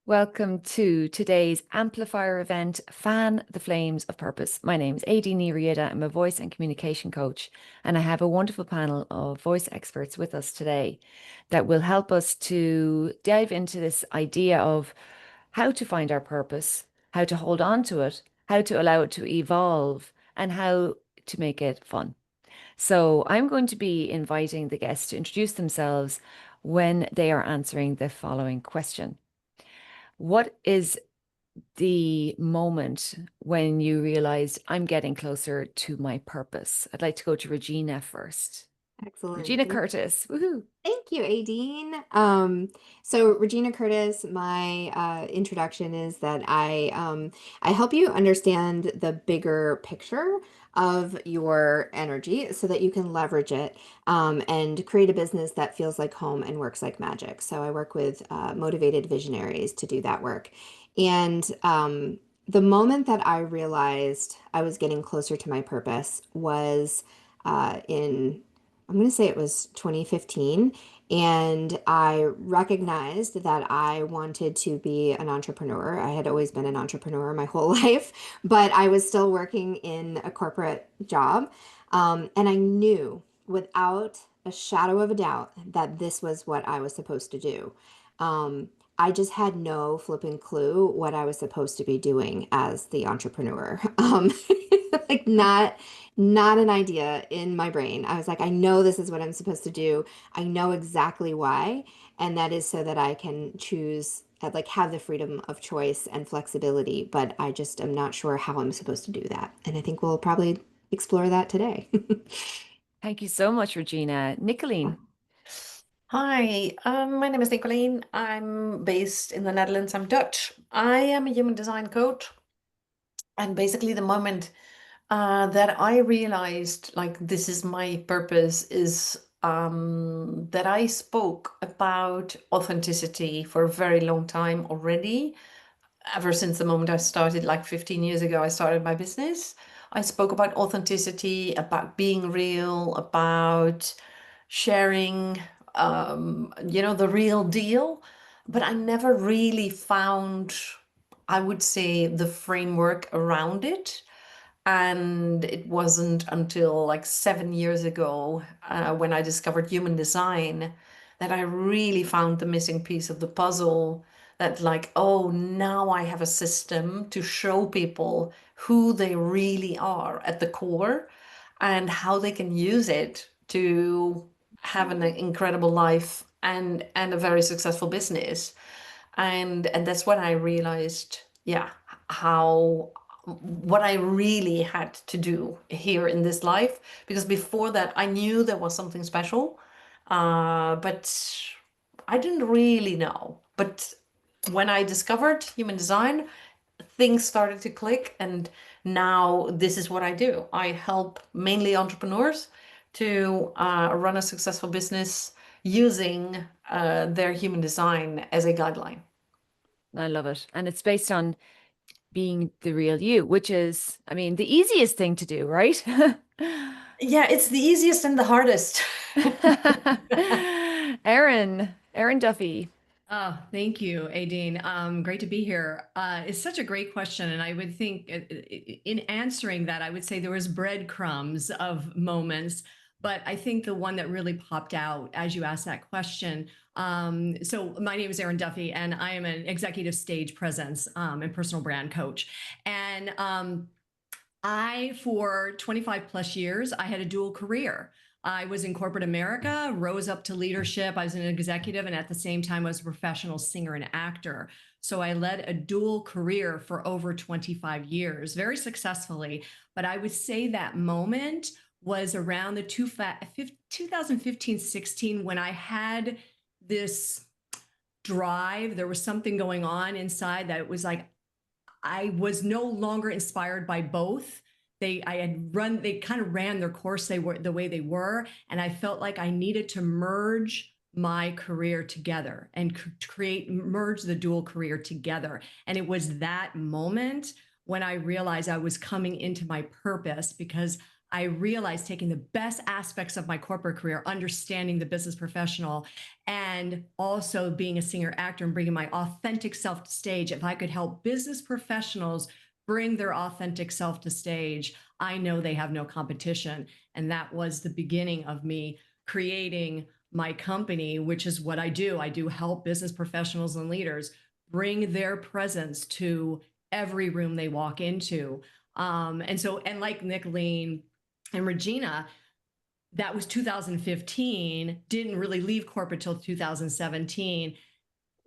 Welcome to today's Amplifier event, Fan the Flames of Purpose. My name is Aideen Ni Riada. I'm a voice and communication coach, and I have a wonderful panel of voice experts with us today that will help us to dive into this idea of how to find our purpose, how to hold on to it, how to allow it to evolve, and how to make it fun. So I'm going to be inviting the guests to introduce themselves when they are answering the following question. What is the moment when you realized I'm getting closer to my purpose? I'd like to go to Regyna first. Excellent. Regyna Curtis. Woohoo. Thank you, Aideen. So Regyna Curtis, my introduction is that I help you understand the bigger picture of your energy so that you can leverage it and create a business that feels like home and works like magic. So I work with motivated visionaries to do that work. And the moment that I realized I was getting closer to my purpose was in I'm going to say it was 2015. And I recognized that I wanted to be an entrepreneur. I had always been an entrepreneur my whole life, but I was still working in a corporate job. And I knew without a shadow of a doubt that this was what I was supposed to do. I just had no flipping clue what I was supposed to be doing as the entrepreneur. Like not an idea in my brain. I was like, I know this is what I'm supposed to do. I know exactly why. And that is so that I can choose, like, have the freedom of choice and flexibility. But I just am not sure how I'm supposed to do that. And I think we'll probably explore that today. Thank you so much, Regina. Nicolene. Hi, my name is Nicolene. I'm based in the Netherlands. I'm Dutch. I am a human design coach. And basically, the moment that I realized like this is my purpose is that I spoke about authenticity for a very long time already. Ever since the moment I started, like 15 years ago, I started my business. I spoke about authenticity, about being real, about sharing, the real deal. But I never really found, I would say, the framework around it. And it wasn't until like 7 years ago, when I discovered human design, that I really found the missing piece of the puzzle. That, like, oh, now I have a system to show people who they really are at the core and how they can use it to have an incredible life and a very successful business. And that's when I realized, yeah, how what I really had to do here in this life. Because before that, I knew there was something special, but I didn't really know. But when I discovered human design, things started to click, and now this is what I do. I help mainly entrepreneurs to run a successful business using their human design as a guideline. I love it. And it's based on being the real you, which is, I mean, the easiest thing to do, right? Yeah, it's the easiest and the hardest. Erin Duffy. Oh, thank you, Aideen. Great to be here. It's such a great question, and I would think in answering that, I would say there was breadcrumbs of moments, but I think the one that really popped out as you asked that question. So my name is Erin Duffy, and I am an executive stage presence and personal brand coach, and for 25 plus years, I had a dual career. I was in corporate America, rose up to leadership. I was an executive, and at the same time, I was a professional singer and actor. So I led a dual career for over 25 years, very successfully. But I would say that moment was around the 2015, 16, when I had this drive. There was something going on inside that it was like, I was no longer inspired by both. They kind of ran their course, they were the way they were. And I felt like I needed to merge my career together and merge the dual career together. And it was that moment when I realized I was coming into my purpose, because I realized taking the best aspects of my corporate career, understanding the business professional, and also being a singer actor and bringing my authentic self to stage. If I could help business professionals bring their authentic self to stage, I know they have no competition. And that was the beginning of me creating my company, which is what I do. I do help business professionals and leaders bring their presence to every room they walk into. And like Nicolene and Regyna, that was 2015, didn't really leave corporate till 2017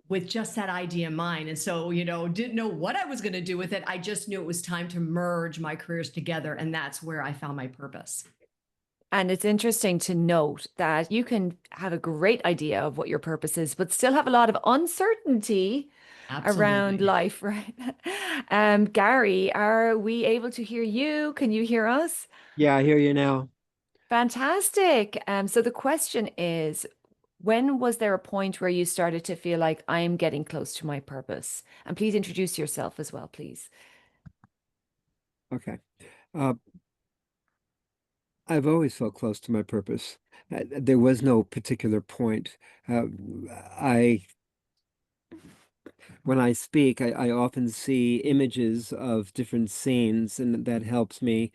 with just that idea in mind. And so, didn't know what I was going to do with it. I just knew it was time to merge my careers together. And that's where I found my purpose. And it's interesting to note that you can have a great idea of what your purpose is, but still have a lot of uncertainty around Absolutely. life, right? Gary, are we able to hear you? Can you hear us? Yeah, I hear you now. Fantastic. So the question is, when was there a point where you started to feel like I'm getting close to my purpose? And please introduce yourself as well, please. Okay. Uh, I've always felt close to my purpose. There was no particular point. I When I speak, I often see images of different scenes, and that helps me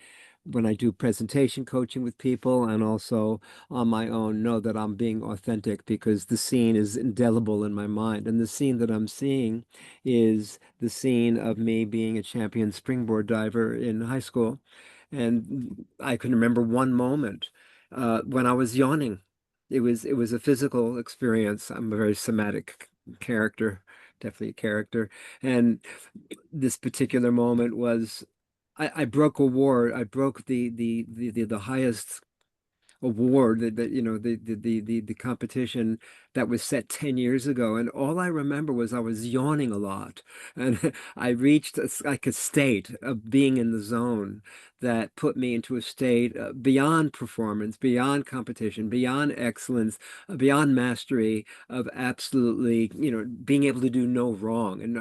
when I do presentation coaching with people, and also on my own, know that I'm being authentic because the scene is indelible in my mind. And the scene that I'm seeing is the scene of me being a champion springboard diver in high school. And I can remember one moment when I was yawning. It was a physical experience. I'm a very somatic character, definitely a character. And this particular moment was I broke a war. I broke the highest award that the competition that was set 10 years ago, and all I remember was I was yawning a lot, and I reached like a state of being in the zone that put me into a state beyond performance, beyond competition, beyond excellence, beyond mastery, of absolutely being able to do no wrong. And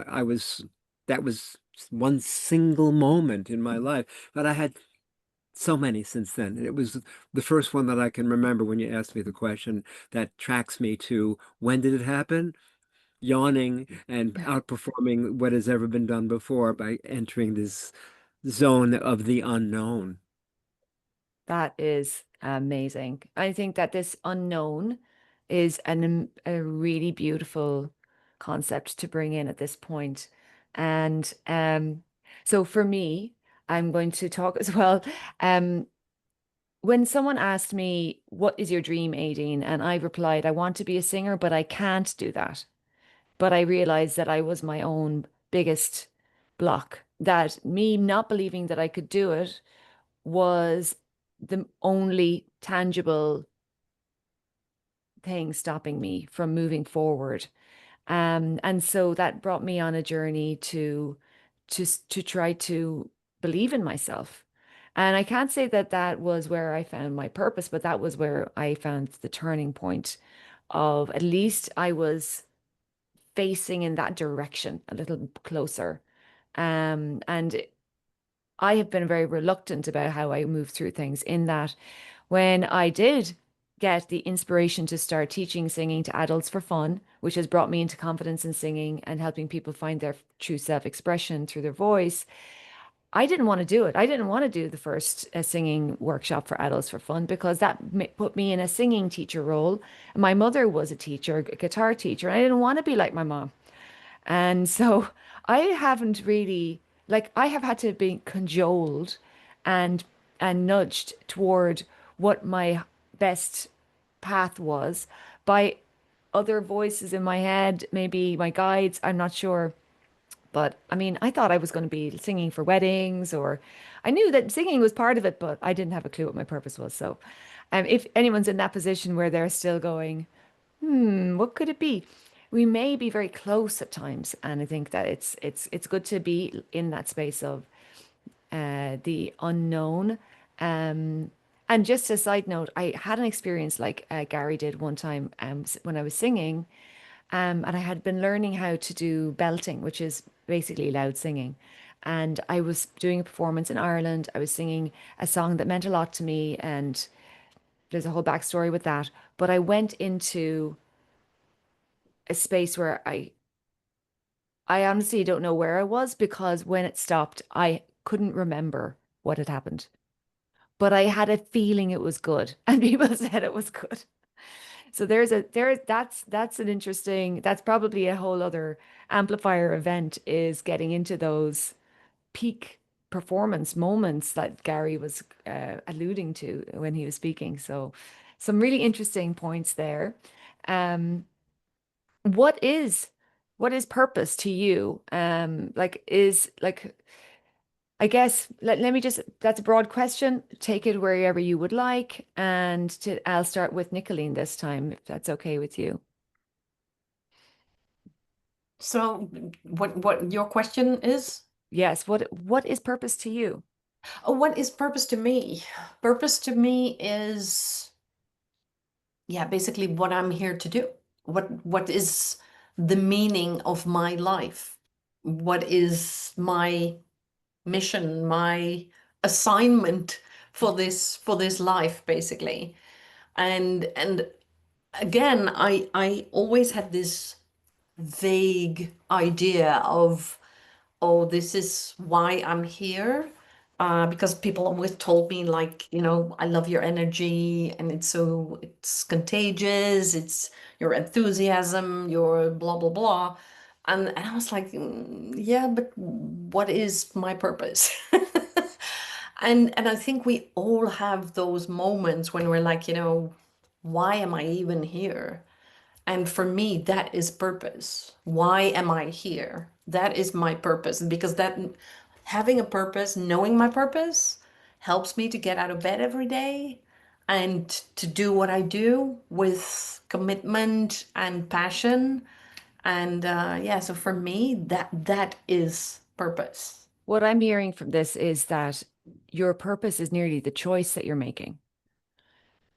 that was one single moment in my life, but I had so many since then. And it was the first one that I can remember when you asked me the question that tracks me to when did it happen? Yawning and outperforming what has ever been done before by entering this zone of the unknown. That is amazing. I think that this unknown is a really beautiful concept to bring in at this point. And so for me, I'm going to talk as well. Um, when someone asked me, "What is your dream, Aideen?" and I replied, "I want to be a singer, but I can't do that." But I realized that I was my own biggest block, that me not believing that I could do it was the only tangible thing stopping me from moving forward. And so that brought me on a journey to try to believe in myself. And I can't say that that was where I found my purpose, but that was where I found the turning point of at least I was facing in that direction a little closer. And I have been very reluctant about how I move through things, in that when I did get the inspiration to start teaching singing to adults for fun, which has brought me into confidence in singing and helping people find their true self-expression through their voice, I didn't want to do it. I didn't want to do the first singing workshop for adults for fun because that put me in a singing teacher role. My mother was a teacher, a guitar teacher, and I didn't want to be like my mom. And so I haven't really, like, I have had to be cajoled and nudged toward what my best path was by other voices in my head, maybe my guides, I'm not sure. But I mean, I thought I was going to be singing for weddings, or I knew that singing was part of it, but I didn't have a clue what my purpose was. So, if anyone's in that position where they're still going, what could it be? We may be very close at times, and I think that it's good to be in that space of the unknown. And just a side note, I had an experience like Gary did one time when I was singing, and I had been learning how to do belting, which is basically loud singing. And I was doing a performance in Ireland. I was singing a song that meant a lot to me, and there's a whole backstory with that. But I went into a space where I honestly don't know where I was, because when it stopped, I couldn't remember what had happened. But I had a feeling it was good, and people said it was good. So that's an interesting, that's probably a whole other amplifier event, is getting into those peak performance moments that Gary was alluding to when he was speaking. So some really interesting points there. Um, what is what is purpose to you? I guess let me just, that's a broad question. Take it wherever you would like. And I'll start with Nicolene this time, if that's okay with you. So what your question is? Yes, what is purpose to you? Oh, what is purpose to me? Purpose to me is, yeah, basically what I'm here to do. What is the meaning of my life? What is my mission, my assignment for this life, basically? And again, I always had this vague idea of, oh, this is why I'm here. Because people always told me, like, you know, I love your energy and it's contagious, it's your enthusiasm, your blah, blah, blah. And I was like, yeah, but what is my purpose? And I think we all have those moments when we're like, you know, why am I even here? And for me, that is purpose. Why am I here? That is my purpose. Because that, having a purpose, knowing my purpose, helps me to get out of bed every day and to do what I do with commitment and passion. And yeah, so for me, that is purpose. What I'm hearing from this is that your purpose is nearly the choice that you're making,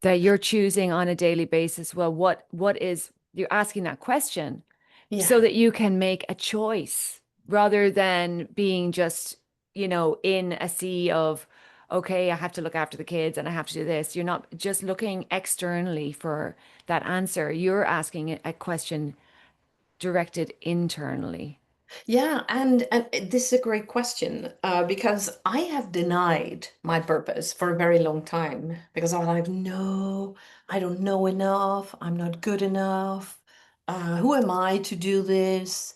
that you're choosing on a daily basis. Well, what is, you're asking that question Yeah. so that you can make a choice rather than being just, in a sea of, okay, I have to look after the kids and I have to do this. You're not just looking externally for that answer. You're asking a question directed internally. Yeah, and this is a great question because I have denied my purpose for a very long time because I was like, no, I don't know enough. I'm not good enough. Who am I to do this?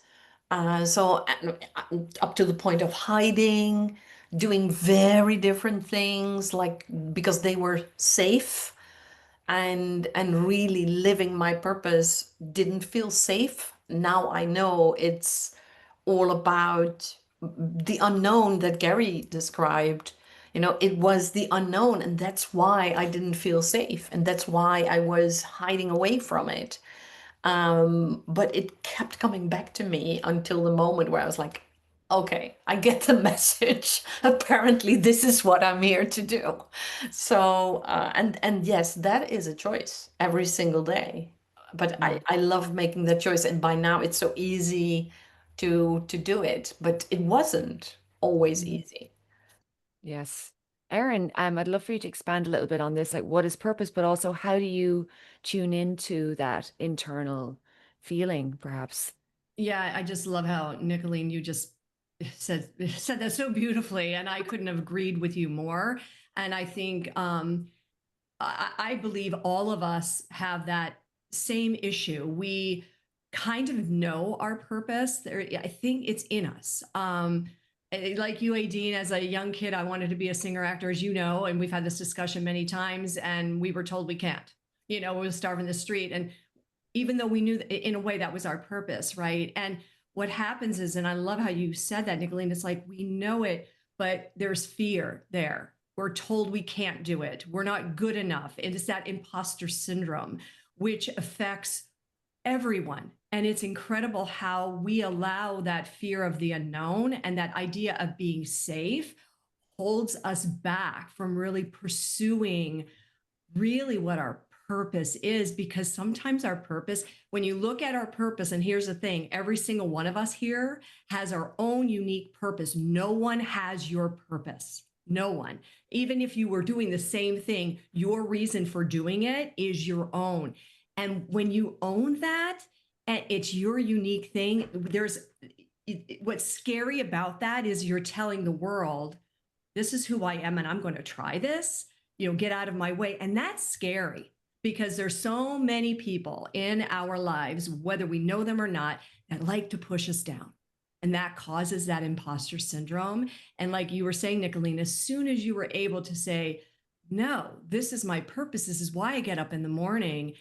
Up to the point of hiding, doing very different things, like because they were safe, and really living my purpose didn't feel safe. Now I know it's all about the unknown that Gary described. You know, it was the unknown, and that's why I didn't feel safe, and that's why I was hiding away from it. But it kept coming back to me until the moment where I was like, okay, I get the message. Apparently, this is what I'm here to do. So, and yes, that is a choice every single day. But I love making that choice, and by now it's so easy to do it. But it wasn't always easy. Yes. Erin, I'd love for you to expand a little bit on this, like what is purpose, but also how do you tune into that internal feeling, perhaps? Yeah, I just love how Nicolene, you just said that so beautifully, and I couldn't have agreed with you more. And I think I believe all of us have that same issue. We kind of know our purpose. I think it's in us. Like you, Aideen, as a young kid, I wanted to be a singer actor, as you know, and we've had this discussion many times, and we were told we can't. We will starve in the street. And even though we knew that in a way that was our purpose, right? And what happens is, and I love how you said that, Nicolene, it's like we know it, but there's fear there. We're told we can't do it. We're not good enough. It is that imposter syndrome, which affects everyone. And it's incredible how we allow that fear of the unknown and that idea of being safe holds us back from really pursuing really what our purpose is, because sometimes our purpose, when you look at our purpose, and here's the thing, every single one of us here has our own unique purpose. No one has your purpose. No one. Even if you were doing the same thing, your reason for doing it is your own. And when you own that, and it's your unique thing, what's scary about that is you're telling the world, this is who I am and I'm going to try this, get out of my way. And that's scary because there's so many people in our lives, whether we know them or not, that like to push us down. And that causes that imposter syndrome. And like you were saying, Nicolene, as soon as you were able to say, no, this is my purpose, this is why I get up in the morning,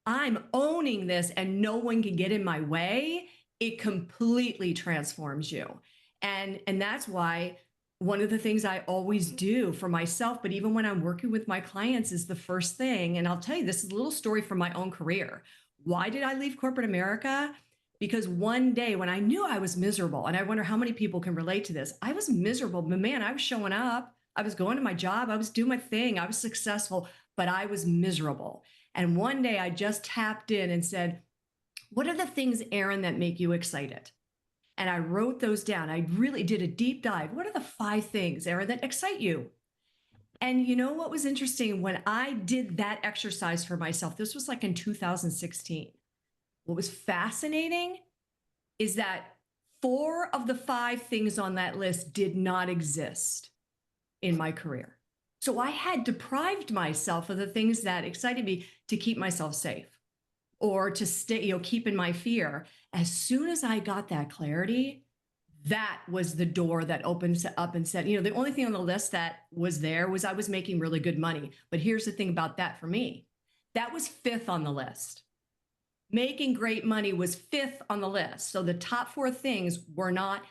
I'm owning this and no one can get in my way, it completely transforms you. And that's why one of the things I always do for myself, but even when I'm working with my clients, is the first thing. And I'll tell you, this is a little story from my own career. Why did I leave corporate America? Because one day when I knew I was miserable, and I wonder how many people can relate to this, I was miserable, but man, I was showing up, I was going to my job, I was doing my thing, I was successful, but I was miserable. And one day I just tapped in and said, what are the things, Erin, that make you excited? And I wrote those down. I really did a deep dive. What are the 5 things, Erin, that excite you? And you know what was interesting? When I did that exercise for myself, this was like in 2016. What was fascinating is that 4 of the 5 things on that list did not exist in my career. So I had deprived myself of the things that excited me to keep myself safe or to stay, keep in my fear. As soon as I got that clarity, that was the door that opened up and said, the only thing on the list that was there was I was making really good money. But here's the thing about that for me. That was 5th on the list. Making great money was 5th on the list. So the top 4 things were not,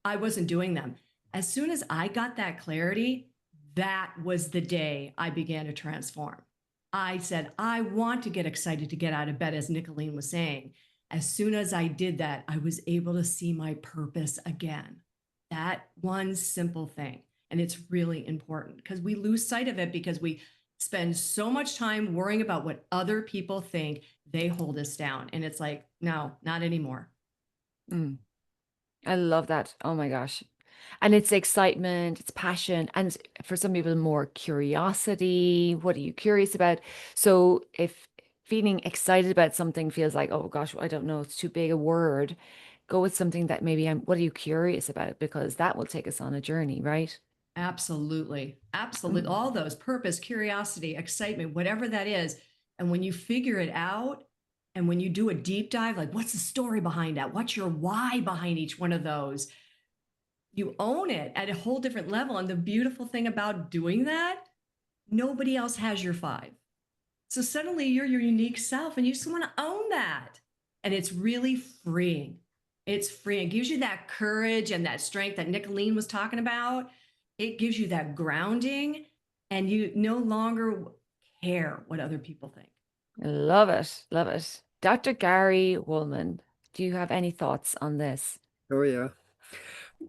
I wasn't doing them. As soon as I got that clarity, that was the day I began to transform. I said, I want to get excited to get out of bed, as Nicolene was saying. As soon as I did that, I was able to see my purpose again. That one simple thing. And it's really important because we lose sight of it because we spend so much time worrying about what other people think. They hold us down. And it's like, no, not anymore. I love that. Oh my gosh. And it's excitement, it's passion, and for some people, more curiosity. What are you curious about? So if feeling excited about something feels like, oh gosh, I don't know, it's too big a word, go with something that maybe what are you curious about? Because that will take us on a journey, right? Absolutely. Absolutely. All those: purpose, curiosity, excitement, whatever that is. And when you figure it out, and when you do a deep dive, like what's the story behind that? What's your why behind each one of those? You own it at a whole different level. And the beautiful thing about doing that, nobody else has your 5. So suddenly you're your unique self and you just want to own that. And it's really freeing. It's freeing. It gives you that courage and that strength that Nicolene was talking about. It gives you that grounding and you no longer care what other people think. Love it. Love it. Dr. Gary Woolman, do you have any thoughts on this? Oh, yeah.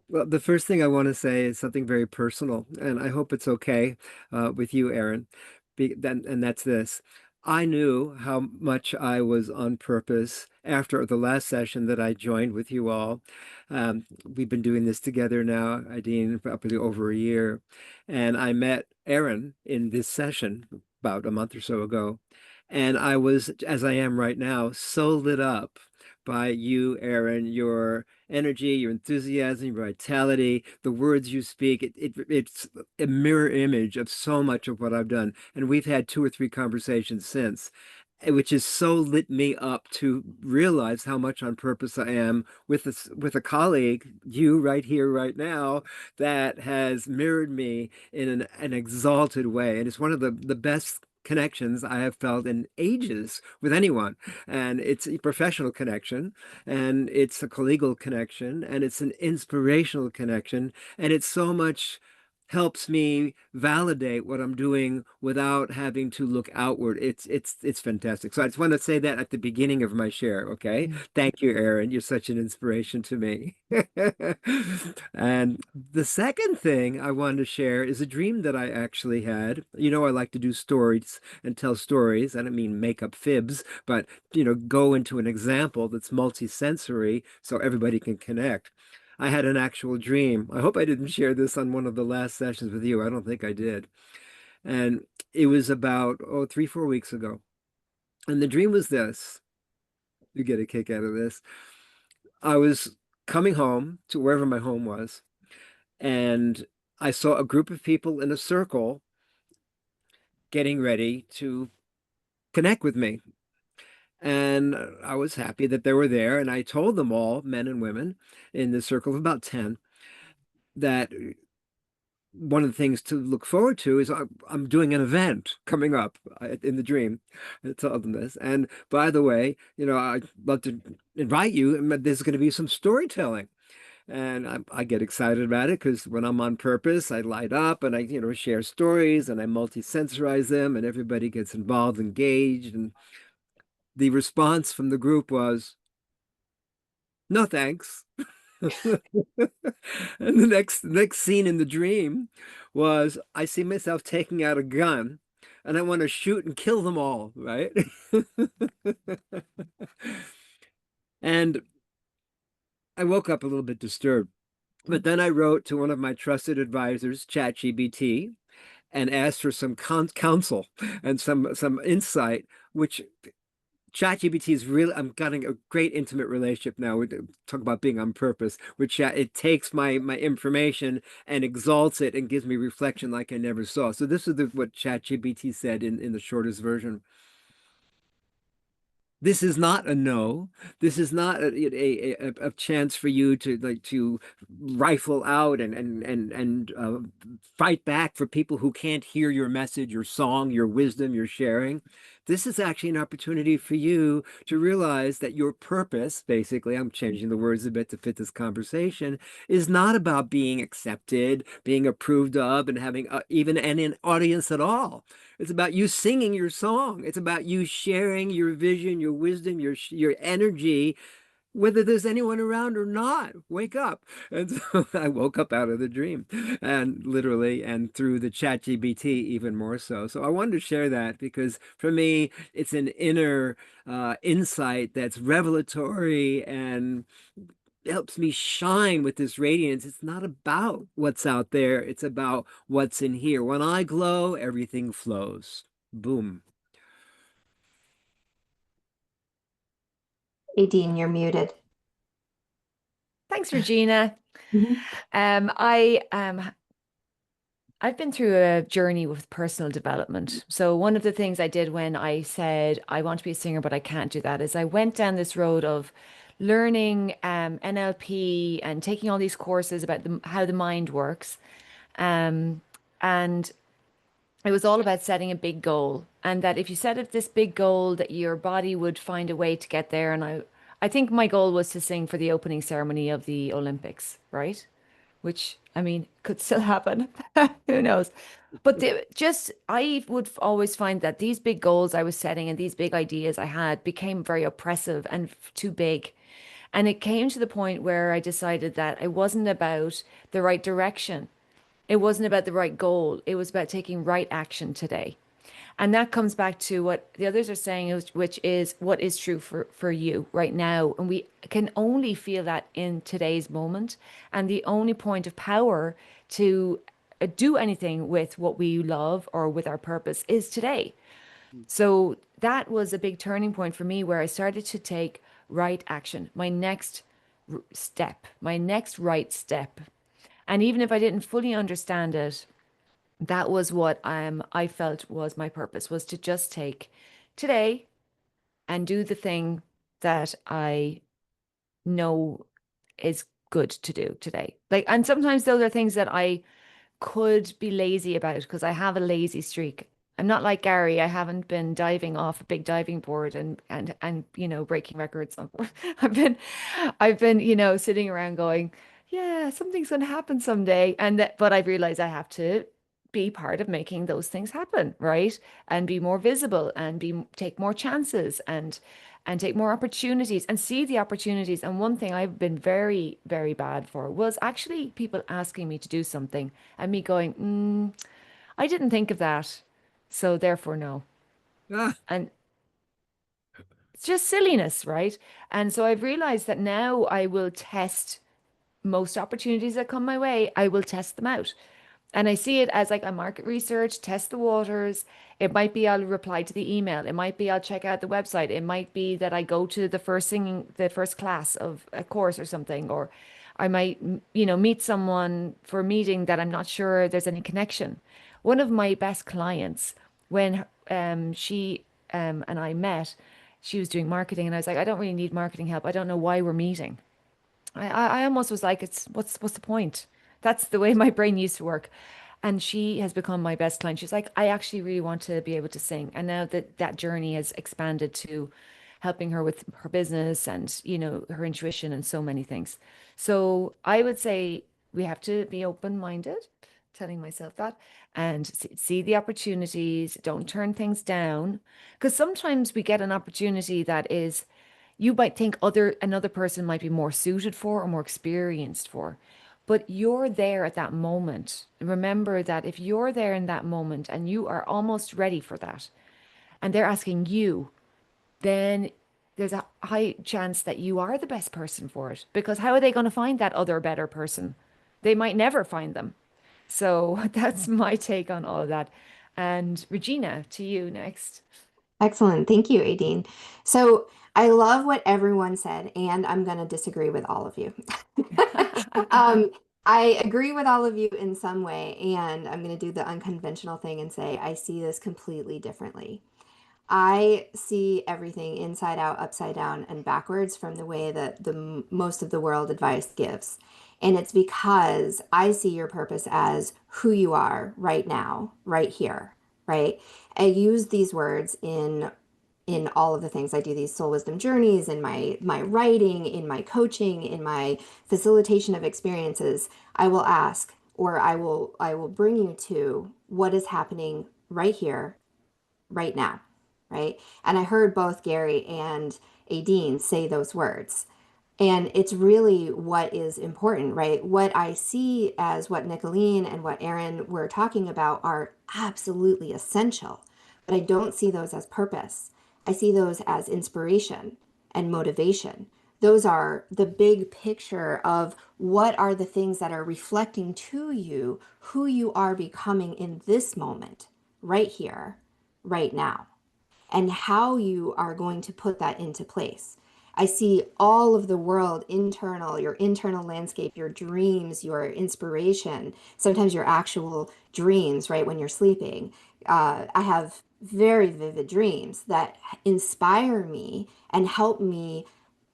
Well, the first thing I want to say is something very personal, and I hope it's okay with you, Erin. And that's this. I knew how much I was on purpose after the last session that I joined with you all. We've been doing this together now, Aideen, for probably over a year. And I met Erin in this session about a month or so ago. And I was, as I am right now, so lit up by you, Erin, your energy, your enthusiasm, your vitality, the words you speak. It's a mirror image of so much of what I've done. And we've had 2 or 3 conversations since, which has so lit me up to realize how much on purpose I am with a colleague, you right here, right now, that has mirrored me in an exalted way. And it's one of the best connections I have felt in ages with anyone. And it's a professional connection, and it's a collegial connection, and it's an inspirational connection, and it's so much helps me validate what I'm doing without having to look outward. It's fantastic. So I just want to say that at the beginning of my share, okay? Thank you, Erin. You're such an inspiration to me. And the second thing I wanted to share is a dream that I actually had. You know, I like to do stories and tell stories. I don't mean make up fibs, but go into an example that's multisensory so everybody can connect. I had an actual dream. I hope I didn't share this on one of the last sessions with you. I don't think I did. And it was about, 3, 4 weeks ago. And the dream was this. You get a kick out of this. I was coming home to wherever my home was, and I saw a group of people in a circle getting ready to connect with me. And I was happy that they were there. And I told them all, men and women, in the circle of about 10, that one of the things to look forward to is I'm doing an event coming up in the dream. I told them this. And by the way, I'd love to invite you. And there's going to be some storytelling. And I get excited about it because when I'm on purpose, I light up and I, share stories and I multi-sensorize them and everybody gets involved, engaged. And the response from the group was, no, thanks. And the next scene in the dream was I see myself taking out a gun and I want to shoot and kill them all, right? And I woke up a little bit disturbed. But then I wrote to one of my trusted advisors, ChatGPT, and asked for some counsel and some insight, which ChatGPT is really, I'm getting a great intimate relationship now. We talk about being on purpose, which it takes my information and exalts it and gives me reflection like I never saw. So this is what ChatGPT said in the shortest version. This is not a no. This is not a chance for you to rifle out and fight back for people who can't hear your message, your song, your wisdom, your sharing. This is actually an opportunity for you to realize that your purpose, basically, I'm changing the words a bit to fit this conversation, is not about being accepted, being approved of, and having even an audience at all. It's about you singing your song. It's about you sharing your vision, your wisdom, your energy, whether there's anyone around or not. Wake up. And so I woke up out of the dream, and literally, and through the ChatGPT even more so. So I wanted to share that because for me, it's an inner insight that's revelatory and helps me shine with this radiance. It's not about what's out there. It's about what's in here. When I glow, everything flows. Boom. Aideen, you're muted. Thanks, Regyna. Mhm. I've been through a journey with personal development. So one of the things I did when I said I want to be a singer, but I can't do that, is I went down this road of learning NLP and taking all these courses about how the mind works. And it was all about setting a big goal, and that if you set this big goal, that your body would find a way to get there. And I think my goal was to sing for the opening ceremony of the Olympics, right? Which, I mean, could still happen. Who knows? But I would always find that these big goals I was setting and these big ideas I had became very oppressive and too big. And it came to the point where I decided that it wasn't about the right direction. It wasn't about the right goal. It was about taking right action today. And that comes back to what the others are saying, which is what is true for you right now. And we can only feel that in today's moment. And the only point of power to do anything with what we love or with our purpose is today. So that was a big turning point for me where I started to take right action, my next step, my next right step. And even if I didn't fully understand it, that was what I felt was my purpose, was to just take today and do the thing that I know is good to do today. Like, and sometimes those are things that I could be lazy about because I have a lazy streak. I'm not like Gary. I haven't been diving off a big diving board and breaking records. I've been sitting around going, yeah, something's going to happen someday. And that, but I've realized I have to be part of making those things happen, right? And be more visible and take more chances and take more opportunities and see the opportunities. And one thing I've been very, very bad for was actually people asking me to do something and me going, I didn't think of that. So therefore, no. Ah, And it's just silliness, right? And so I've realized that now I will test most opportunities that come my way, I will test them out. And I see it as like a market research, test the waters. It might be I'll reply to the email. It might be I'll check out the website. It might be that I go to the first class of a course or something, or I might, meet someone for a meeting that I'm not sure there's any connection. One of my best clients, when she and I met, she was doing marketing, and I was like, I don't really need marketing help. I don't know why we're meeting. I almost was like, it's what's the point? That's the way my brain used to work. And she has become my best client. She's like, I actually really want to be able to sing. And now that journey has expanded to helping her with her business and, her intuition and so many things. So I would say we have to be open-minded, telling myself that, and see the opportunities. Don't turn things down. Because sometimes we get an opportunity that is you might think another person might be more suited for or more experienced for, but you're there at that moment. Remember that if you're there in that moment and you are almost ready for that, and they're asking you, then there's a high chance that you are the best person for it. Because how are they going to find that other better person? They might never find them. So that's my take on all of that. And Regina, to you next. Excellent. Thank you, Aideen. So I love what everyone said, and I'm going to disagree with all of you. Um, I agree with all of you in some way, and I'm going to do the unconventional thing and say I see this completely differently. I see everything inside out, upside down, and backwards from the way that most of the world advice gives. And it's because I see your purpose as who you are right now, right here, right? I use these words in all of the things I do, these soul wisdom journeys, in my writing, in my coaching, in my facilitation of experiences. I will ask, or I will bring you to what is happening right here, right now, right? And I heard both Gary and Aideen say those words. And it's really what is important, right? What I see as what Nicolene and what Aaron were talking about are absolutely essential, but I don't see those as purpose. I see those as inspiration and motivation. Those are the big picture of what are the things that are reflecting to you who you are becoming in this moment, right here, right now, and how you are going to put that into place. I see all of the world internal, your internal landscape, your dreams, your inspiration, sometimes your actual dreams, right, when you're sleeping. I have very vivid dreams that inspire me and help me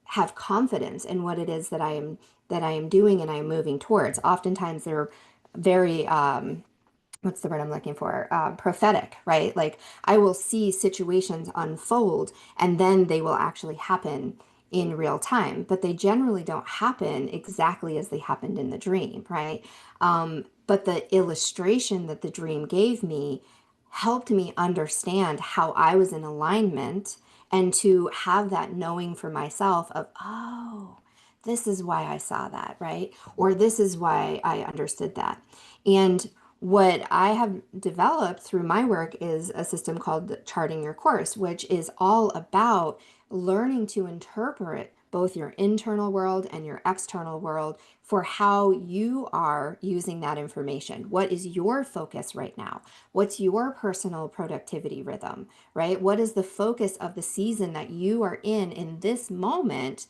have confidence in what it is that I am doing and I am moving towards. Oftentimes they're very what's the word I'm looking for? Prophetic, right? Like I will see situations unfold and then they will actually happen in real time, but they generally don't happen exactly as they happened in the dream, right? But the illustration that the dream gave me helped me understand how I was in alignment and to have that knowing for myself of, oh, this is why I saw that, right? Or this is why I understood that. And what I have developed through my work is a system called Charting Your Course, which is all about learning to interpret both your internal world and your external world for how you are using that information. What is your focus right now? What's your personal productivity rhythm, right? What is the focus of the season that you are in this moment?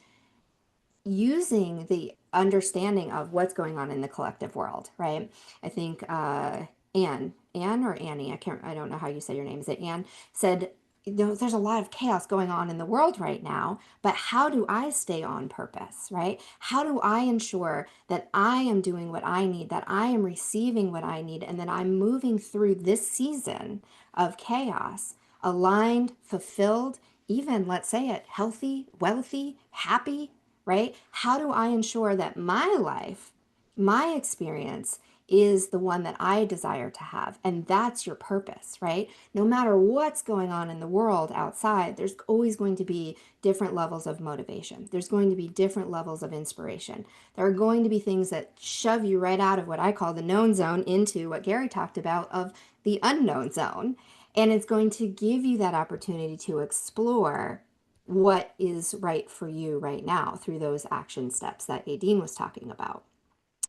Using the understanding of what's going on in the collective world, right? I think Anne or Annie, I don't know how you say your name. Is it Anne? Said, there's a lot of chaos going on in the world right now, but how do I stay on purpose, right? How do I ensure that I am doing what I need, that I am receiving what I need, and that I'm moving through this season of chaos, aligned, fulfilled, even, let's say it, healthy, wealthy, happy, right? How do I ensure that my life My experience is the one that I desire to have. And that's your purpose, right? No matter what's going on in the world outside, there's always going to be different levels of motivation. There's going to be different levels of inspiration. There are going to be things that shove you right out of what I call the known zone into what Gary talked about of the unknown zone. And it's going to give you that opportunity to explore what is right for you right now through those action steps that Aideen was talking about.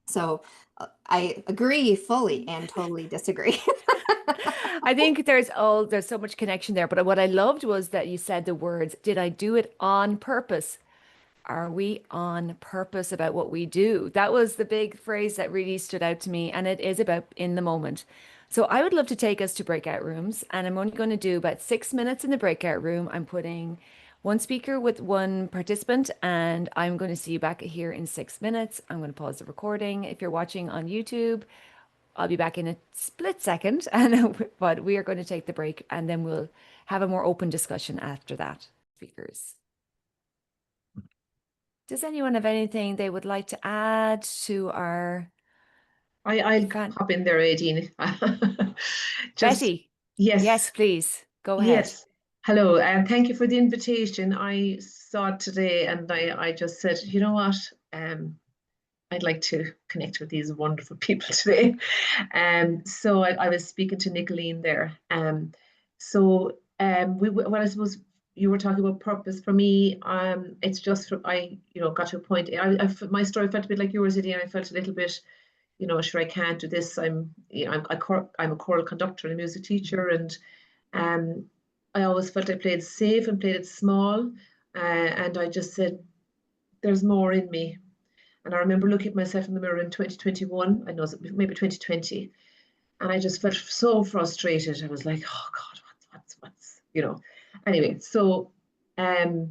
So I agree fully and totally disagree. I think there's so much connection there. But what I loved was that you said the words, did I do it on purpose? Are we on purpose about what we do? That was the big phrase that really stood out to me, and it is about in the moment. So I would love to take us to breakout rooms, and I'm only going to do about 6 minutes in the breakout room. I'm putting one speaker with one participant, and I'm going to see you back here in 6 minutes. I'm going to pause the recording. If you're watching on YouTube, I'll be back in a split second, and but we are going to take the break, and then we'll have a more open discussion after that. Speakers. Does anyone have anything they would like to add to our I'll fan? hop in there, Aideen. Just Betty? yes, Yes, please. Go ahead. yes. Hello, and thank you for the invitation. I saw it today, and I just said, you know what? I'd like to connect with these wonderful people today. So I was speaking to Nicolene there. Well, I suppose you were talking about purpose. For me, it's just got to a point. My story felt a bit like yours, Eddie, and I felt a little bit, sure, I can't do this. I'm a choral conductor and a music teacher, and I always felt I played safe and played it small, and I just said, there's more in me. And I remember looking at myself in the mirror in 2021, I know it was maybe 2020, and I just felt so frustrated. I was like, oh God, what's. Anyway, so I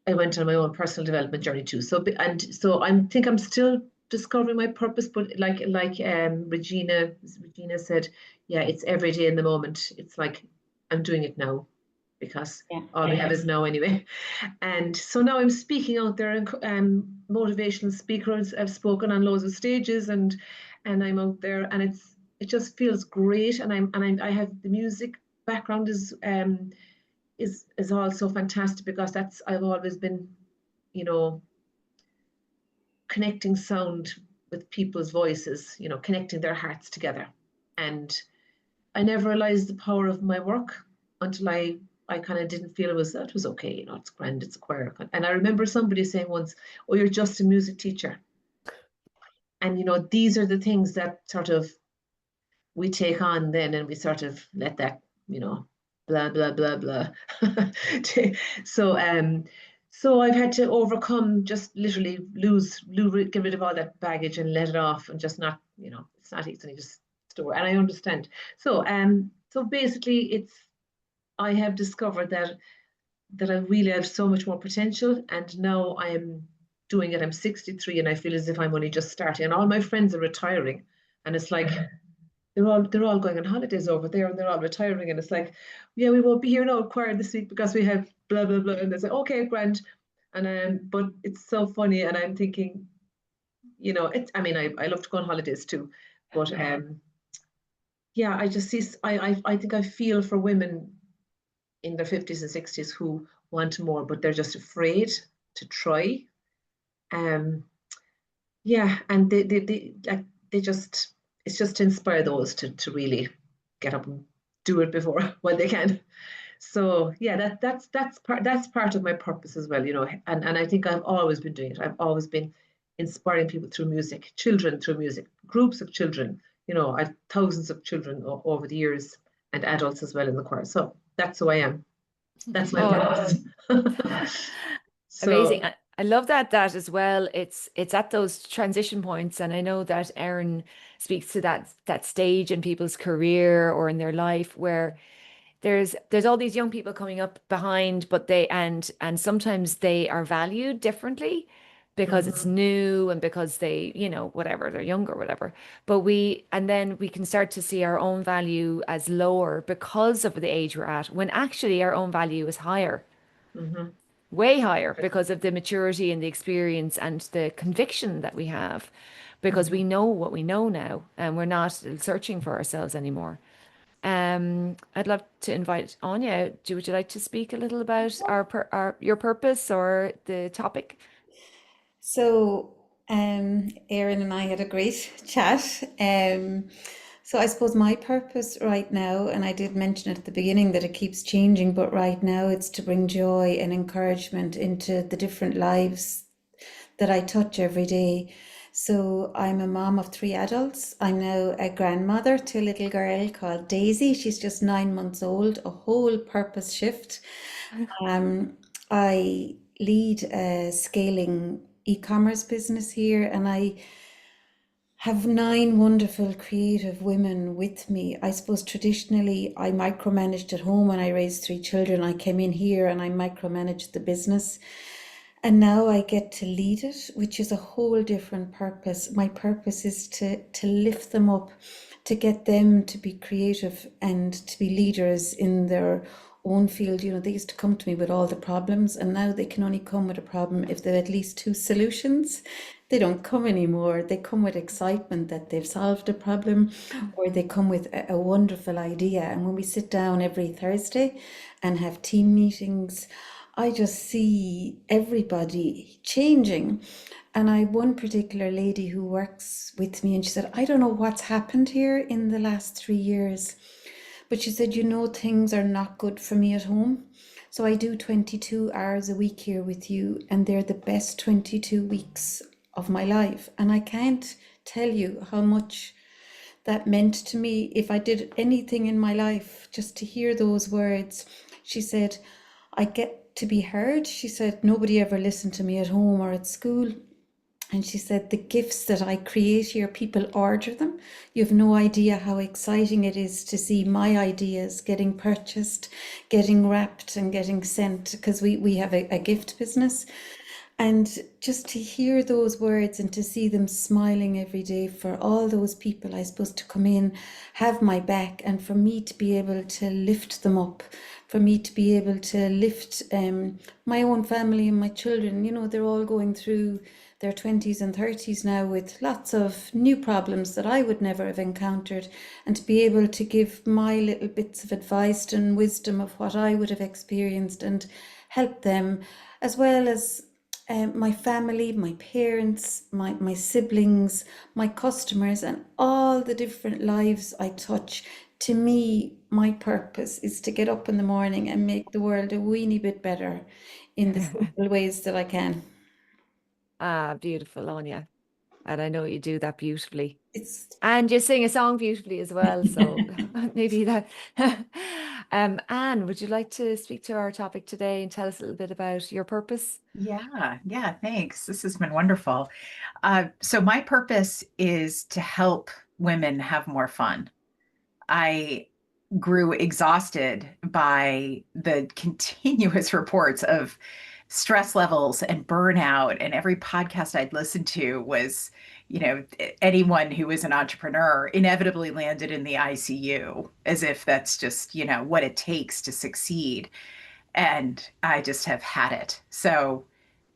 went on my own personal development journey too. So I think I'm still discovering my purpose, but like Regyna said, yeah, it's every day in the moment. It's like I'm doing it now because all we have is now anyway. And so now I'm speaking out there, and motivational speakers. I've spoken on loads of stages, and I'm out there, and it just feels great. And I have the music background is also fantastic because I've always been, connecting sound with people's voices, connecting their hearts together. And I never realized the power of my work until I kind of didn't feel that was okay, it's grand, it's a choir. And I remember somebody saying once, oh, you're just a music teacher. And these are the things that sort of we take on then, and we sort of let that, blah blah blah blah. So I've had to overcome, just literally get rid of all that baggage and let it off, and just not, it's not easy, just store. And I understand. So basically, I have discovered that I really have so much more potential, and now I am doing it. I'm 63, and I feel as if I'm only just starting. And all my friends are retiring, and it's like they're all going on holidays over there, and they're all retiring, and it's like, yeah, we won't be here now choir this week because we have blah blah blah, and they say, okay, grand. And but it's so funny, and I'm thinking, I mean, I love to go on holidays too, but yeah, I just see, I think I feel for women in their 50s and 60s who want more, but they're just afraid to try. Yeah, and they just, it's just to inspire those to really get up and do it before when they can. So yeah, that's part of my purpose as well, and I think I've always been doing it. I've always been inspiring people through music, children through music, groups of children. I've thousands of children over the years, and adults as well in the choir. So that's who I am. That's my purpose. Amazing. So I love that as well. It's at those transition points, and I know that Erin speaks to that stage in people's career or in their life where there's all these young people coming up behind, but and sometimes they are valued differently because it's new and because they, whatever, they're young or whatever. But then we can start to see our own value as lower because of the age we're at, when actually our own value is higher. mhm. way higher because of the maturity and the experience and the conviction that we have, because we know what we know now and we're not searching for ourselves anymore. I'd love to invite Anya. Would you like to speak a little about your purpose or the topic? So, Erin and I had a great chat. So I suppose my purpose right now, and I did mention it at the beginning that it keeps changing, but right now it's to bring joy and encouragement into the different lives that I touch every day. So I'm a mom of 3 adults. I'm now a grandmother to a little girl called Daisy. She's just 9 months old, a whole purpose shift. I lead a scaling e-commerce business here, and I have 9 wonderful creative women with me. I suppose traditionally I micromanaged at home when I raised 3 children. I came in here and I micromanaged the business. And now I get to lead it, which is a whole different purpose. My purpose is to lift them up, to get them to be creative and to be leaders in their own field. You know, they used to come to me with all the problems, and now they can only come with a problem if they have at least 2 solutions. They don't come anymore. They come with excitement that they've solved a problem, or they come with a wonderful idea. And when we sit down every Thursday and have team meetings, I just see everybody changing. And I one particular lady who works with me, and she said, I don't know what's happened here in the last 3 years. But she said, things are not good for me at home. So I do 22 hours a week here with you, and they're the best 22 weeks of my life. And I can't tell you how much that meant to me. If I did anything in my life, just to hear those words, she said, I get to be heard. She said, nobody ever listened to me at home or at school. And she said, the gifts that I create here, people order them. You have no idea how exciting it is to see my ideas getting purchased, getting wrapped and getting sent, because we have a gift business. And just to hear those words and to see them smiling every day, for all those people I suppose to come in, have my back, and for me to be able to lift them up, for me to be able to lift my own family and my children. They're all going through their 20s and 30s now with lots of new problems that I would never have encountered, and to be able to give my little bits of advice and wisdom of what I would have experienced and help them, as well as my family, my parents, my siblings, my customers, and all the different lives I touch. To me, my purpose is to get up in the morning and make the world a weeny bit better in the simple ways that I can. Beautiful, Anya. And I know you do that beautifully. It's And you sing a song beautifully as well. So maybe that. Anne, would you like to speak to our topic today and tell us a little bit about your purpose? Yeah, thanks. This has been wonderful. So my purpose is to help women have more fun. I grew exhausted by the continuous reports of stress levels and burnout, and every podcast I'd listened to was, anyone who was an entrepreneur inevitably landed in the ICU, as if that's just, what it takes to succeed. And I just have had it. So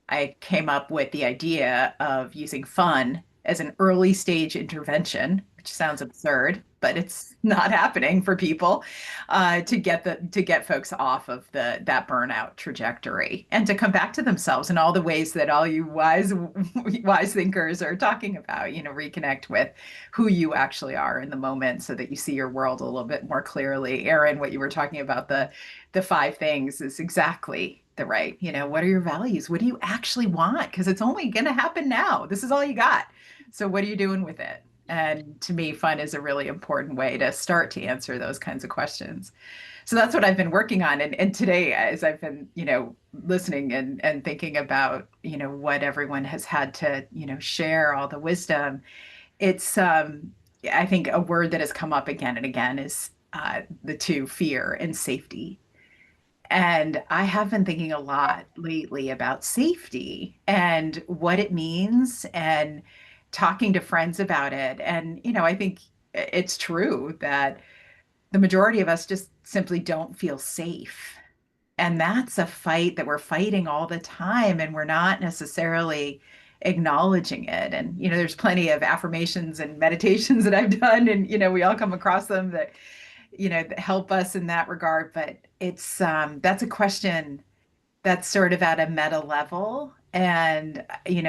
I came up with the idea of using fun as an early stage intervention, which sounds absurd, but it's not happening for people, to get folks off of that burnout trajectory and to come back to themselves in all the ways that all you wise thinkers are talking about. Reconnect with who you actually are in the moment, so that you see your world a little bit more clearly. Erin, what you were talking about, the 5 things, is exactly the right. What are your values? What do you actually want? Because it's only going to happen now. This is all you got. So what are you doing with it? And to me, fun is a really important way to start to answer those kinds of questions. So that's what I've been working on. And today, as I've been, listening and thinking about, what everyone has had to, share, all the wisdom, it's, I think a word that has come up again and again is the 2, fear and safety. And I have been thinking a lot lately about safety and what it means, and talking to friends about it. And, I think it's true that the majority of us just simply don't feel safe. And that's a fight that we're fighting all the time, and we're not necessarily acknowledging it. And, there's plenty of affirmations and meditations that I've done, and, we all come across them that, that help us in that regard. But it's, that's a question that's sort of at a meta level. And,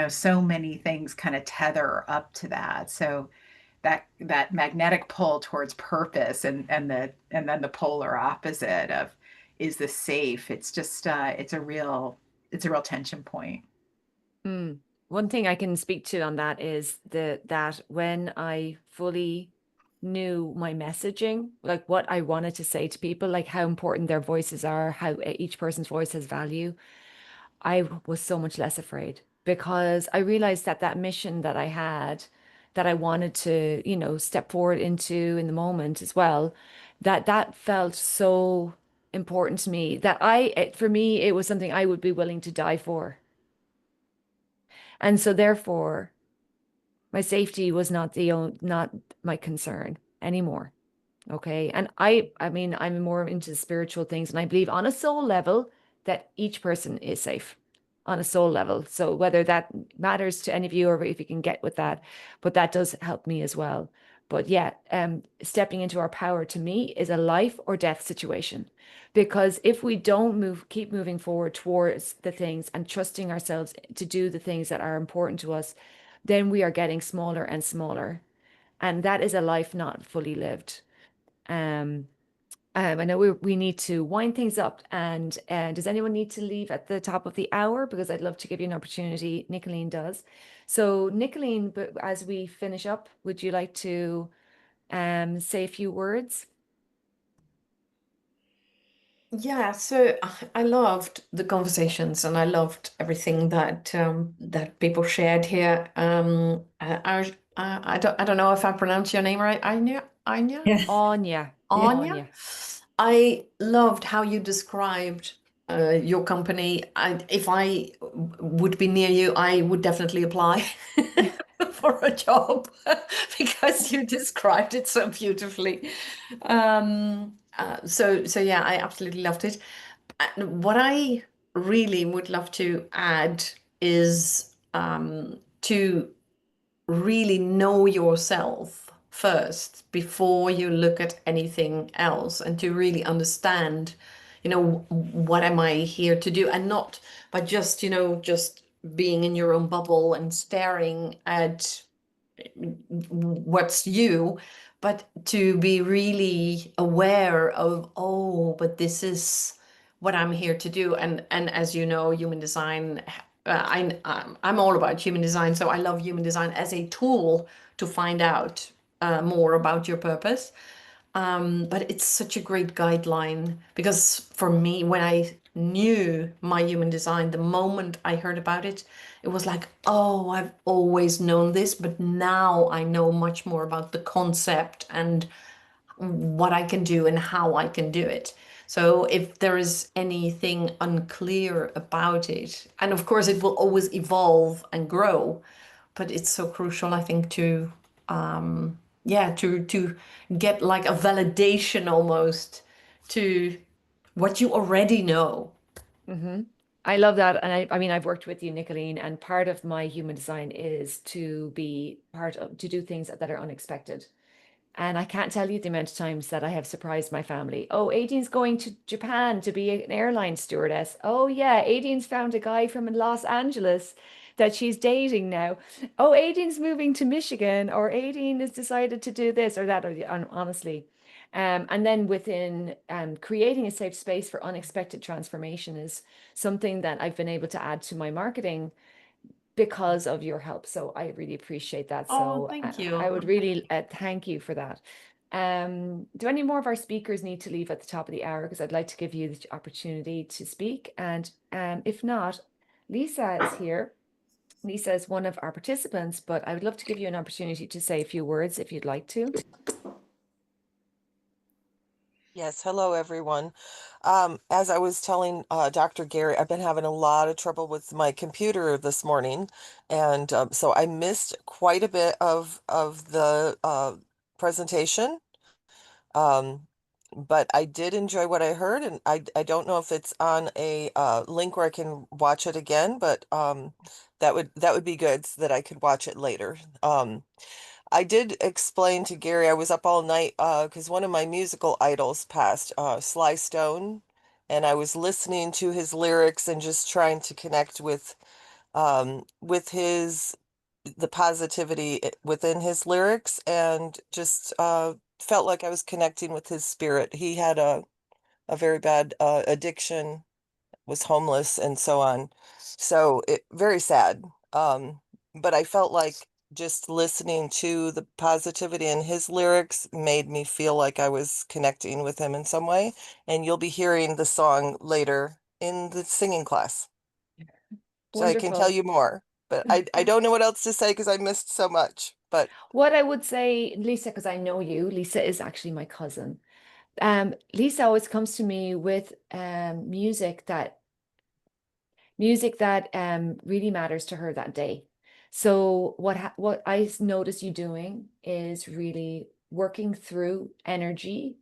so many things kind of tether up to that. So that magnetic pull towards purpose, and then the polar opposite of, is this safe? It's just it's a real tension point. One thing I can speak to on that is that when I fully knew my messaging, like what I wanted to say to people, like how important their voices are, how each person's voice has value, I was so much less afraid, because I realized that that mission that I had, that I wanted to, step forward into in the moment as well, that felt so important to me that for me, it was something I would be willing to die for. And so therefore, my safety was not my concern anymore. Okay. And I mean, I'm more into spiritual things, and I believe on a soul level that each person is safe on a soul level. So whether that matters to any of you or if you can get with that, but that does help me as well. But yeah, stepping into our power to me is a life or death situation, because if we don't keep moving forward towards the things and trusting ourselves to do the things that are important to us, then we are getting smaller and smaller. And that is a life not fully lived. I know we need to wind things up, and does anyone need to leave at the top of the hour? Because I'd love to give you an opportunity. Nicolene does. So Nicolene, but as we finish up, would you like to say a few words? Yeah, so I loved the conversations, and I loved everything that people shared here. I don't know if I pronounce your name right. Anya? Yeah. Anya. Anya? I loved how you described your company. If I would be near you, I would definitely apply for a job because you described it so beautifully. So yeah, I absolutely loved it. And what I really would love to add is to really know yourself first before you look at anything else, and to really understand, what am I here to do, and not by just being in your own bubble and staring at what's you, but to be really aware of, oh, but this is what I'm here to do. And as you know, human design, I'm all about human design. So I love human design as a tool to find out more about your purpose. But it's such a great guideline, because for me, when I knew my human design, the moment I heard about it, it was like, oh, I've always known this, but now I know much more about the concept and what I can do and how I can do it. So if there is anything unclear about it, and of course it will always evolve and grow, but it's so crucial, I think, to to get like a validation almost to what you already know. I love that. And I mean, I've worked with you, Nicolene, and part of my human design is to do things that are unexpected. And I can't tell you the amount of times that I have surprised my family. Oh, Aideen's going to Japan to be an airline stewardess. Oh, yeah, Aideen's found a guy from Los Angeles that she's dating now. Oh, Aideen's moving to Michigan, or Aideen has decided to do this or that, honestly. And then within creating a safe space for unexpected transformation is something that I've been able to add to my marketing because of your help. So I really appreciate that. Oh, So thank you. I would really thank you for that. Do any more of our speakers need to leave at the top of the hour? Because I'd like to give you the opportunity to speak. And if not, Lisa is here. Lisa is one of our participants, but I would love to give you an opportunity to say a few words if you'd like to. Yes, hello everyone. As I was telling Dr. Gary, I've been having a lot of trouble with my computer this morning, and so I missed quite a bit of the presentation. Um, but I did enjoy what I heard, and I don't know if it's on a link where I can watch it again, but that would be good so that I could watch it later. I did explain to Gary I was up all night because one of my musical idols passed, Sly Stone, and I was listening to his lyrics and just trying to connect with his the positivity within his lyrics, and just felt like I was connecting with his spirit. He had a very bad addiction, was homeless, and so on. So very sad. But I felt like just listening to the positivity in his lyrics made me feel like I was connecting with him in some way. And you'll be hearing the song later in the singing class. So I can tell Wonderful. you more. But I don't know what else to say because I missed so much. But What I would say, Lisa, because I know you, Lisa is actually my cousin. Lisa always comes to me with music that really matters to her that day. So what I notice you doing is really working through energy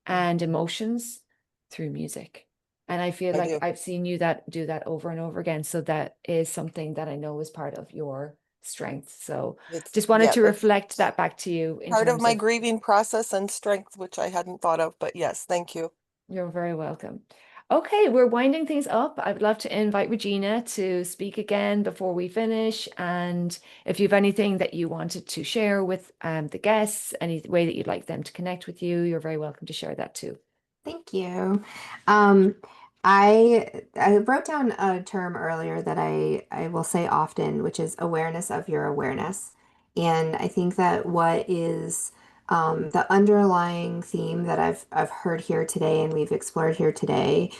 and emotions through music. And I feel I like do. I've seen you do that over and over again. So that is something that I know is part of your strength. So just wanted to That's reflect that back to you in part of terms my of grieving process and strength, which I hadn't thought of. But yes, thank you. you're very welcome. Okay, we're winding things up. I'd love to invite Regyna to speak again before we finish. And if you have anything that you wanted to share with the guests, any way that you'd like them to connect with you, you're very welcome to share that too. Thank you. Um, I wrote down a term earlier that I will say often, which is awareness of your awareness. And I think that what is the underlying theme that I've heard here today and we've explored here today,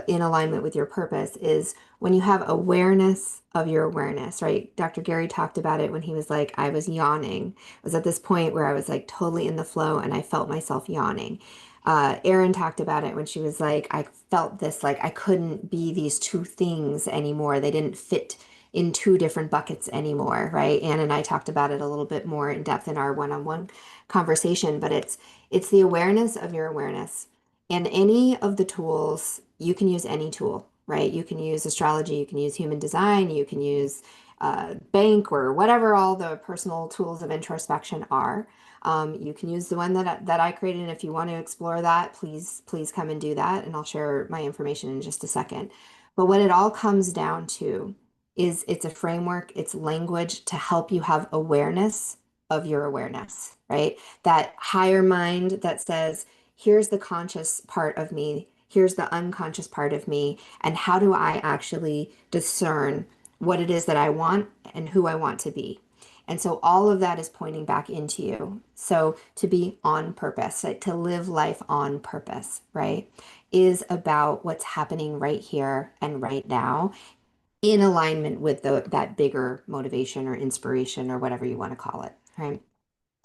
in alignment with your purpose, is when you have awareness of your awareness, right? Dr. Gary talked about it when he was like, I was yawning. I was at this point where I was like totally in the flow and I felt myself yawning. Erin talked about it when she was like, I felt this, like I couldn't be these two things anymore. They didn't fit in two different buckets anymore, right? Ann and I talked about it a little bit more in depth in our one-on-one conversation, but it's the awareness of your awareness. And any of the tools, you can use any tool, right? You can use astrology, you can use human design, you can use bank or whatever all the personal tools of introspection are. You can use the one that I created, and if you want to explore that, please come and do that, and I'll share my information in just a second. But what it all comes down to is it's a framework, it's language to help you have awareness of your awareness, right? That higher mind that says, here's the conscious part of me, here's the unconscious part of me, and how do I actually discern what it is that I want and who I want to be? And so all of that is pointing back into you. So to be on purpose, like to live life on purpose, right, is about what's happening right here and right now in alignment with that bigger motivation or inspiration or whatever you want to call it, right?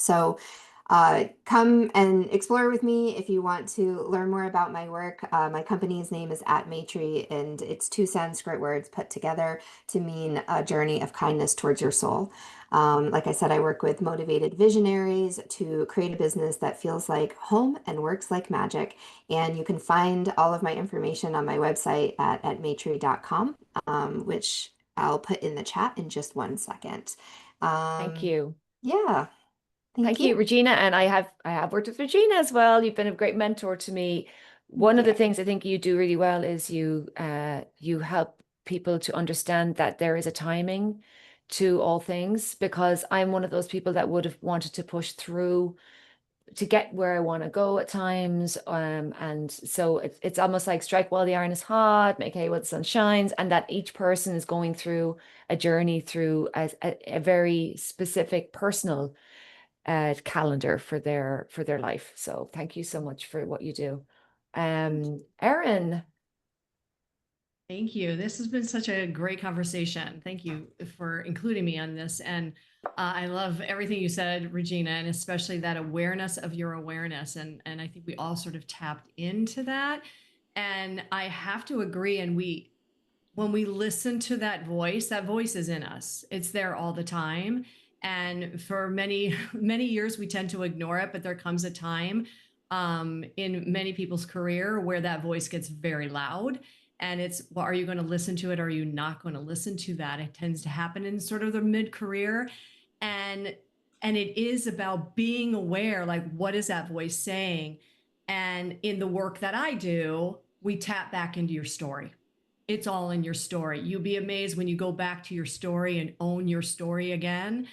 So come and explore with me if you want to learn more about my work. My company's name is @Maitri, and it's two Sanskrit words put together to mean a journey of kindness towards your soul. Like I said, I work with motivated visionaries to create a business that feels like home and works like magic. And you can find all of my information on my website at maitri.com, which I'll put in the chat in just one second. Thank you. Yeah. Thank you, Regyna. And I have worked with Regyna as well. You've been a great mentor to me. One of the things I think you do really well is you help people to understand that there is a timing to all things, because I'm one of those people that would have wanted to push through to get where I want to go at times. And so it's almost like strike while the iron is hot, make hay while the sun shines, and that each person is going through a journey through a very specific personal calendar for their life. So thank you so much for what you do. Erin. Thank you. This has been such a great conversation. Thank you for including me on this. And I love everything you said, Regyna, and especially that awareness of your awareness. And I think we all sort of tapped into that. And I have to agree. And when we listen to that voice is in us. It's there all the time. And for many, many years, we tend to ignore it, but there comes a time in many people's career where that voice gets very loud. And it's, well, are you going to listen to it? Or are you not going to listen to that? It tends to happen in sort of the mid-career. And it is about being aware, like, what is that voice saying? And in the work that I do, we tap back into your story. It's all in your story. You'll be amazed when you go back to your story and own your story again,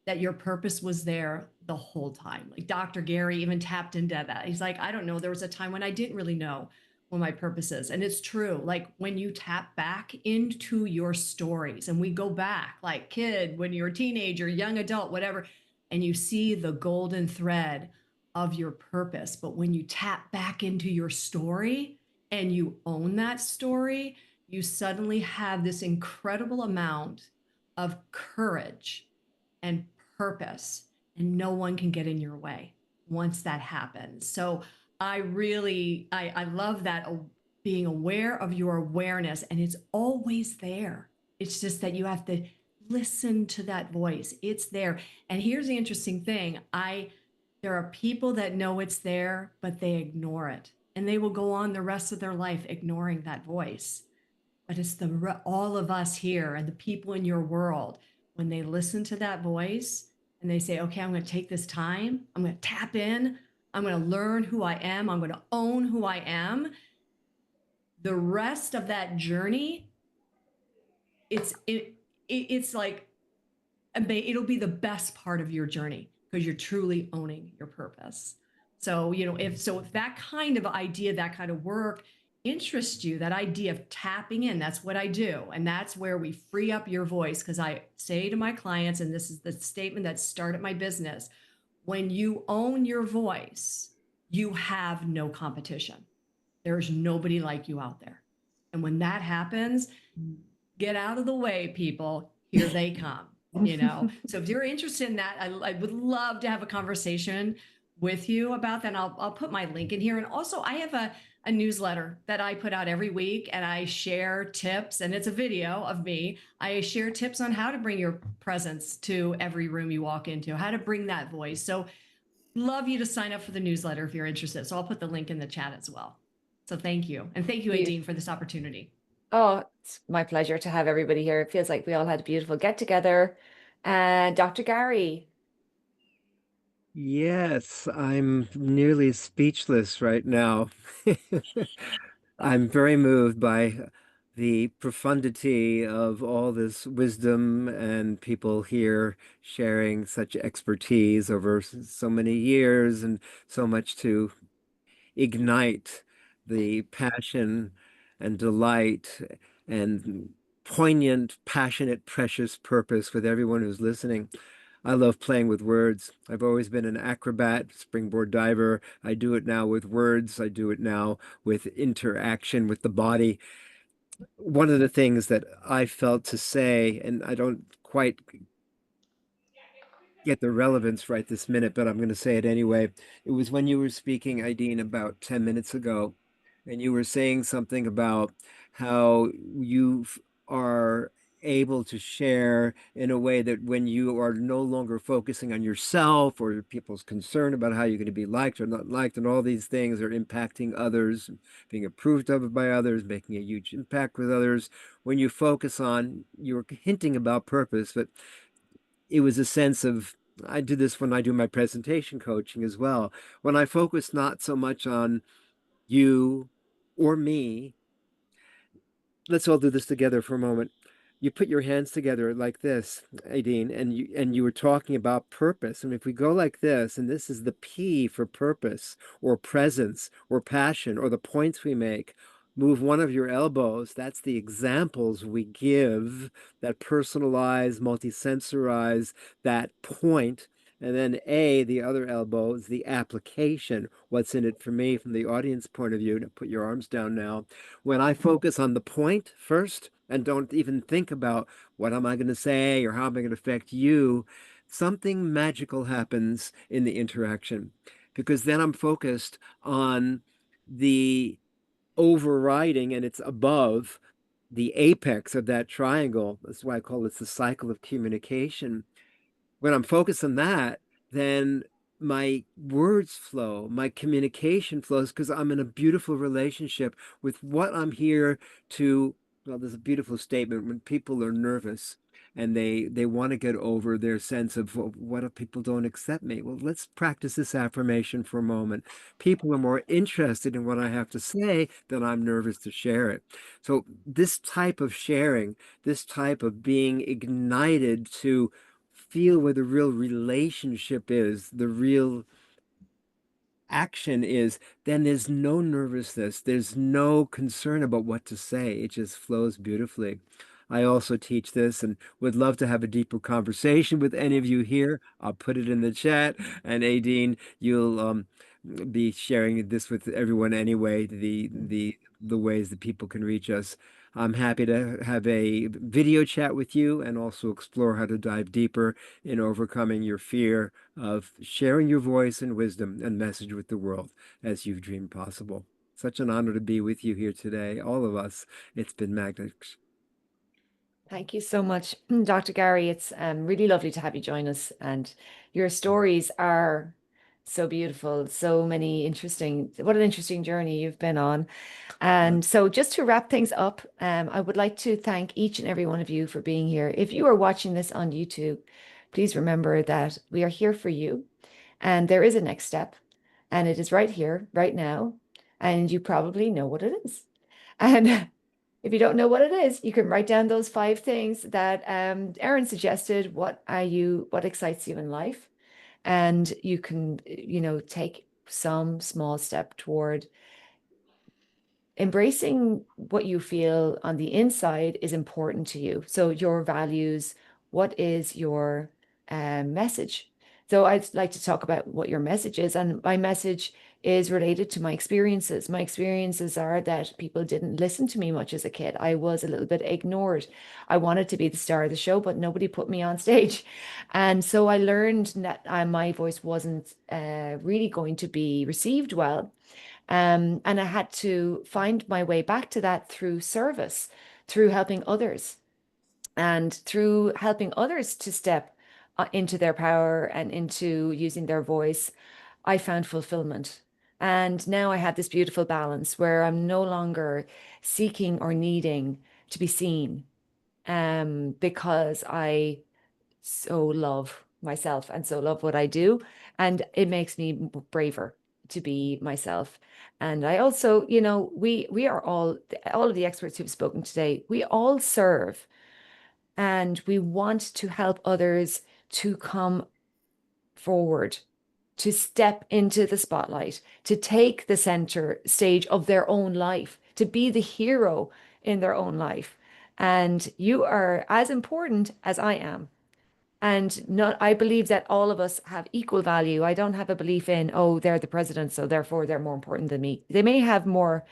that your purpose was there the whole time. Like Dr. Gary even tapped into that. He's like, I don't know, there was a time when I didn't really know what my purpose is. And it's true. Like when you tap back into your stories, and we go back like kid, when you're a teenager, young adult, whatever, and you see the golden thread of your purpose. But when you tap back into your story and you own that story, you suddenly have this incredible amount of courage and purpose, and no one can get in your way once that happens. So I really, I love that, being aware of your awareness, and it's always there. It's just that you have to listen to that voice. It's there. And here's the interesting thing. There are people that know it's there, but they ignore it, and they will go on the rest of their life ignoring that voice. But it's all of us here and the people in your world, when they listen to that voice and they say, okay, I'm going to take this time, I'm going to tap in, I'm going to learn who I am, I'm going to own who I am. The rest of that journey, it's like, it'll be the best part of your journey, because you're truly owning your purpose. So, if that kind of idea, that kind of work interests you, that idea of tapping in, that's what I do. And that's where we free up your voice. Because I say to my clients, and this is the statement that started my business, when you own your voice, you have no competition. There's nobody like you out there. And when that happens, get out of the way, people. Here they come. So if you're interested in that, I would love to have a conversation with you about that. And I'll put my link in here. And also I have a newsletter that I put out every week, and I share tips, and it's a video of me. I share tips on how to bring your presence to every room you walk into, how to bring that voice. So love you to sign up for the newsletter if you're interested. So I'll put the link in the chat as well. So thank you. And thank you, Aideen, for this opportunity. Oh, it's my pleasure to have everybody here. It feels like we all had a beautiful get together. And Dr. Gary. Yes, I'm nearly speechless right now. I'm very moved by the profundity of all this wisdom and people here sharing such expertise over so many years, and so much to ignite the passion and delight and poignant, passionate, precious purpose with everyone who's listening. I love playing with words. I've always been an acrobat, springboard diver. I do it now with words. I do it now with interaction with the body. One of the things that I felt to say, and I don't quite get the relevance right this minute, but I'm going to say it anyway. It was when you were speaking, Aideen, about 10 minutes ago, and you were saying something about how you are able to share in a way that when you are no longer focusing on yourself or people's concern about how you're going to be liked or not liked, and all these things are impacting others, being approved of by others, making a huge impact with others. When you focus on, you were hinting about purpose, but it was a sense of, I do this when I do my presentation coaching as well. When I focus not so much on you or me, let's all do this together for a moment. You put your hands together like this, Aideen, and you were talking about purpose. And if we go like this, and this is the P for purpose or presence or passion or the points we make, move one of your elbows. That's the examples we give that personalize, multisensorize that point. And then A, the other elbow, is the application. What's in it for me from the audience point of view? Now put your arms down now. When I focus on the point first and don't even think about what am I going to say or how am I going to affect you, something magical happens in the interaction, because then I'm focused on the overriding, and it's above the apex of that triangle. That's why I call it the cycle of communication. When I'm focused on that, then my words flow, my communication flows, because I'm in a beautiful relationship with what I'm here to. Well, there's a beautiful statement when people are nervous and they want to get over their sense of, "Well, what if people don't accept me?" Well, let's practice this affirmation for a moment. People are more interested in what I have to say than I'm nervous to share it. So this type of sharing, this type of being ignited to feel where the real relationship is, the real action is, then there's no nervousness. There's no concern about what to say. It just flows beautifully. I also teach this and would love to have a deeper conversation with any of you here. I'll put it in the chat. And Aideen, you'll be sharing this with everyone anyway, the ways that people can reach us. I'm happy to have a video chat with you and also explore how to dive deeper in overcoming your fear of sharing your voice and wisdom and message with the world as you've dreamed possible. Such an honor to be with you here today, all of us. It's been magnificent. Thank you so much, Dr. Gary. It's really lovely to have you join us. And your stories are so beautiful. So many interesting, what an interesting journey you've been on. And so just to wrap things up, I would like to thank each and every one of you for being here. If you are watching this on YouTube, please remember that we are here for you. And there is a next step. And it is right here, right now. And you probably know what it is. And if you don't know what it is, you can write down those 5 things that Erin suggested. What excites you in life? And you can, take some small step toward embracing what you feel on the inside is important to you. So your values, what is your message? So I'd like to talk about what your message is. And my message is related to my experiences. My experiences are that people didn't listen to me much as a kid. I was a little bit ignored. I wanted to be the star of the show, but nobody put me on stage. And so I learned that my voice wasn't really going to be received well. And I had to find my way back to that through service, through helping others, and through helping others to step into their power and into using their voice. I found fulfillment. And now I have this beautiful balance where I'm no longer seeking or needing to be seen, because I so love myself and so love what I do. And it makes me braver to be myself. And I also, we are all of the experts who've spoken today, we all serve and we want to help others to come forward, to step into the spotlight, to take the center stage of their own life, to be the hero in their own life. And you are as important as I am. And I believe that all of us have equal value. I don't have a belief in, oh, they're the president, so therefore they're more important than me. They may have more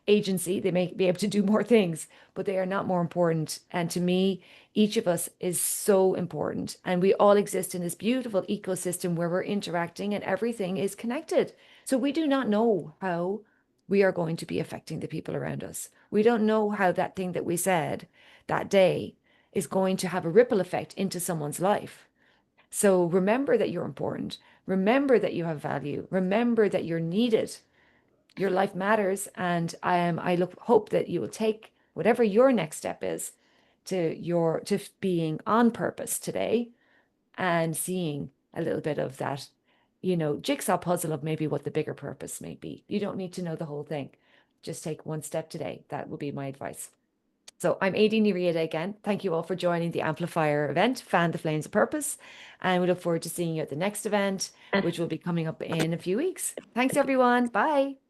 agency, they may be able to do more things, but they are not more important. And to me, each of us is so important. And we all exist in this beautiful ecosystem where we're interacting and everything is connected. So we do not know how we are going to be affecting the people around us. We don't know how that thing that we said that day is going to have a ripple effect into someone's life. So remember that you're important. Remember that you have value. Remember that you're needed. Your life matters. And I hope that you will take whatever your next step is to being on purpose today and seeing a little bit of that, jigsaw puzzle of maybe what the bigger purpose may be. You don't need to know the whole thing. Just take one step today. That will be my advice. So I'm Aideen Ni Riada again. Thank you all for joining the Ampli-fire event, Fan the Flames of Purpose. And we look forward to seeing you at the next event, which will be coming up in a few weeks. Thanks, everyone. Bye.